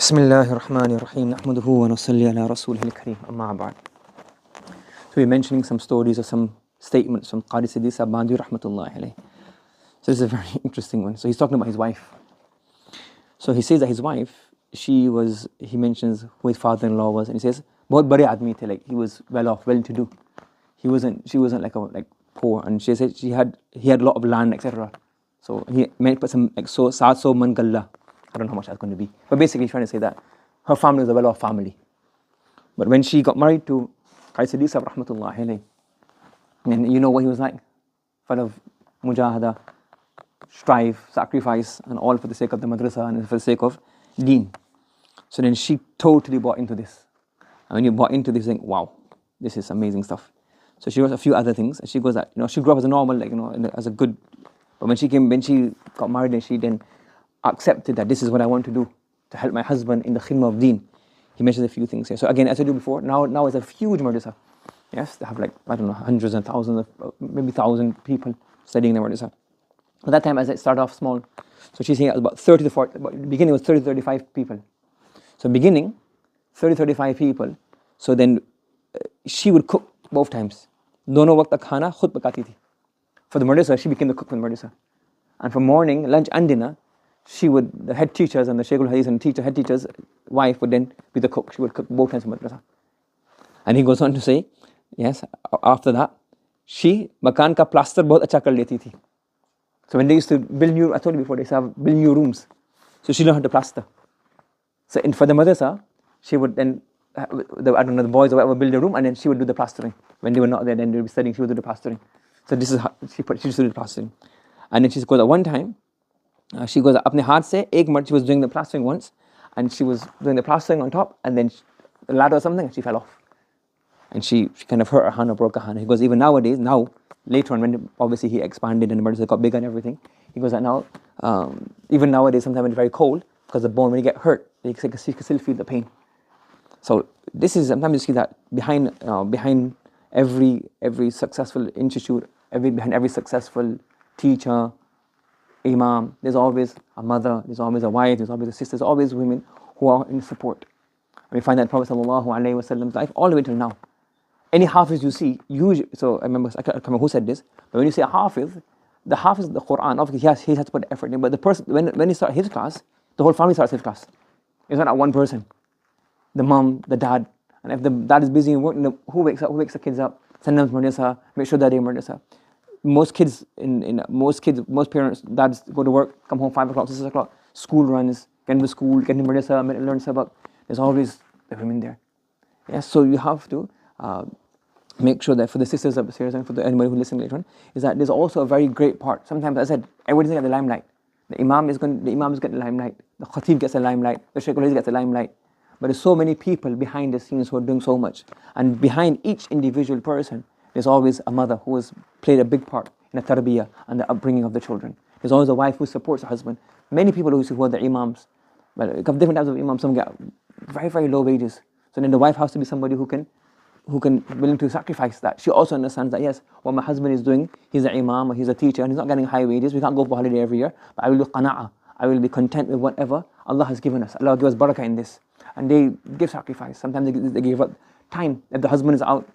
Bismillahir Rahmanir Rahim. Nahmaduhu wa nusalli ala rasulihil kareem. Amma ba'd. So we're mentioning some stories or some statements from Qadi Siddiq Sabandi rahmatullahi alayhi. So this is a very interesting one. So he's talking about his wife. So he says that his wife, he mentions who his father-in-law was, and he says, "Bahut bade aadmi the, like he was well off, well-to-do. She wasn't like poor, and she said he had a lot of land, etc. So he meant put some like so man galla. I don't know how much that's going to be, but basically he's trying to say that her family was a well-off family. But when she got married to Qadi Siddiq Sahib rahmatullahi alayhi, and you know what he was like, full of mujahada, strive, sacrifice, and all for the sake of the madrasa and for the sake of deen. So then she totally bought into this. And when you bought into this, you think, wow, this is amazing stuff. So she wrote a few other things, and she goes that, she grew up as a normal, as a good, but when she got married, and she then accepted that this is what I want to do, to help my husband in the khidmah of deen. He mentions a few things here. So again, as I do before, now it's a huge madrasa. Yes, they have hundreds and thousands of, maybe 1,000 people studying the madrasa. At that time, as it started off small, so she's saying it was about 30 to 40, beginning it was 30 to 35 people. So beginning, 30 to 35 people, so then she would cook both times. Dono waqt khana khud pakati thi. For the madrasa, she became the cook for the madrasa. And for morning, lunch and dinner, the head teachers and the Shaykhul Hadith and head teacher's wife would then be the cook. She would cook both times for madrasa. And he goes on to say, yes, after that, she makan ka plaster bahut acha kar leti thi. So when they used to build new, I told you before, they used to build new rooms. So she learned how to plaster. So for the madrasa, she would then, the boys or whatever build a room, and then she would do the plastering. When they were not there, then they would be studying, she would do the plastering. So this is how she used to do the plastering. And then she goes, at one time, she goes, apne haath se, ek mard, she was doing the plastering once, and she was doing the plastering on top, and then the ladder or something, and she fell off. And she kind of hurt her hand or broke her hand. He goes, even nowadays, later on, when obviously he expanded and the madrasa got bigger and everything, he goes that now, even nowadays, sometimes when it's very cold, because the bone, when you get hurt, you can still feel the pain. So this is, sometimes you see that behind every successful institute, behind every successful teacher, imam, there's always a mother, there's always a wife, there's always a sister, there's always women who are in support. And we find that in Prophet ﷺ's life all the way till now. Any hafiz you see, usually, so I can't remember who said this, but when you say a hafiz, the hafiz of the Quran, obviously he has to put effort in, but the person, when he starts his class, the whole family starts his class. It's not one person. The mom, the dad, and if the dad is busy in work, who wakes the kids up, send them to madrasa, make sure that they're in madrasa. Most parents, dads go to work, come home 5 o'clock, 6 o'clock, school runs, get into school, get into madrasa, learn sabak. There's always the women there. Yes, so you have to make sure that for the sisters upstairs and for anybody who listens later on, is that there's also a very great part. Sometimes, as I said, everybody's got the limelight. The imam is getting the limelight. The khatib gets the limelight. The Shaykh al-Hadith gets the limelight. But there's so many people behind the scenes who are doing so much. And behind each individual person, there's always a mother who has played a big part in the tarbiyah and the upbringing of the children. There's always a wife who supports her husband. Many people who are the imams, well, different types of imams, some get very, very low wages. So then the wife has to be somebody who can willing to sacrifice that. She also understands that, yes, what my husband is doing, he's an imam or he's a teacher and he's not getting high wages. We can't go for holiday every year, but I will do qana'ah. I will be content with whatever Allah has given us. Allah will give us barakah in this. And they give sacrifice. Sometimes they give up time. If the husband is out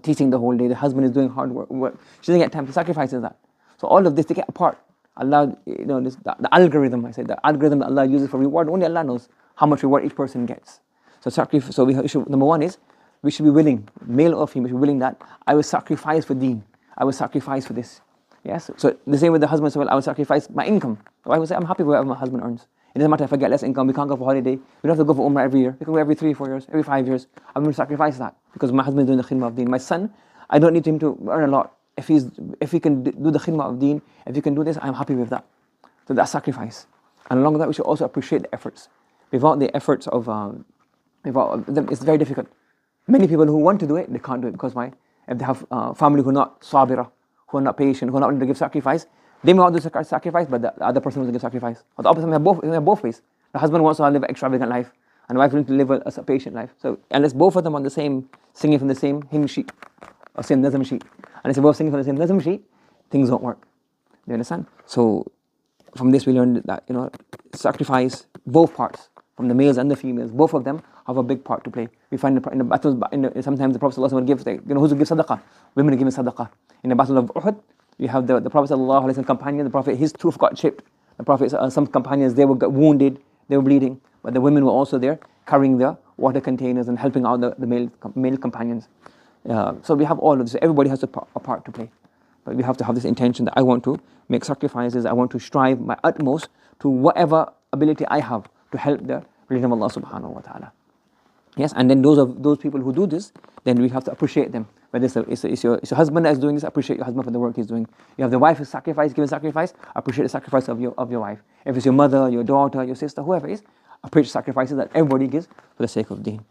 teaching the whole day, the husband is doing hard work, she doesn't get time to sacrifice that. So all of this, they get apart. Allah, the algorithm, the algorithm that Allah uses for reward, only Allah knows how much reward each person gets. So sacrifice. So number one is, we should be willing, male or female, we should be willing that I will sacrifice for deen. I will sacrifice for this. Yes. So the same with the husband. So I will sacrifice my income. So I will say, I'm happy with whatever my husband earns. It doesn't matter if I get less income. We can't go for holiday. We don't have to go for Umrah every year. We can go every 3, 4 years, every 5 years. I'm going to sacrifice that because my husband is doing the khidmah of deen. My son, I don't need him to earn a lot. If he can do the khidmah of deen, if he can do this, I'm happy with that. So that's sacrifice. And along with that, we should also appreciate the efforts. Without the efforts of them, it's very difficult. Many people who want to do it, they can't do it because why? If they have family who are not sabira, who are not patient, who are not willing to give sacrifice, they may not do sacrifice, but the other person wants to give sacrifice. Or the opposite, they have both ways. The husband wants to live an extravagant life, and the wife wants to live a patient life. So unless both of them are the same, singing from the same hymn sheet, or same nazm sheet, unless they're both singing from the same nazm sheet, things don't work. Do you understand? So from this we learned that sacrifice, both parts. from the males and the females. Both of them have a big part to play. We find in the battles, sometimes the Prophet ﷺ would give, who's who give sadaqah? Women are giving sadaqah. In the battle of Uhud, you have the Prophet ﷺ companion, the Prophet, his tooth got chipped. The Prophet, some companions, they were wounded, they were bleeding, but the women were also there carrying the water containers and helping out the male companions. So we have all of this. Everybody has a part to play. But we have to have this intention that I want to make sacrifices, I want to strive my utmost to whatever ability I have to help the religion of Allah subhanahu wa ta'ala. Yes, and then those people who do this, then we have to appreciate them. Whether it's your husband that is doing this, appreciate your husband for the work he's doing. You have the wife who's giving sacrifice, appreciate the sacrifice of your wife. If it's your mother, your daughter, your sister, whoever it is, appreciate sacrifices that everybody gives for the sake of deen.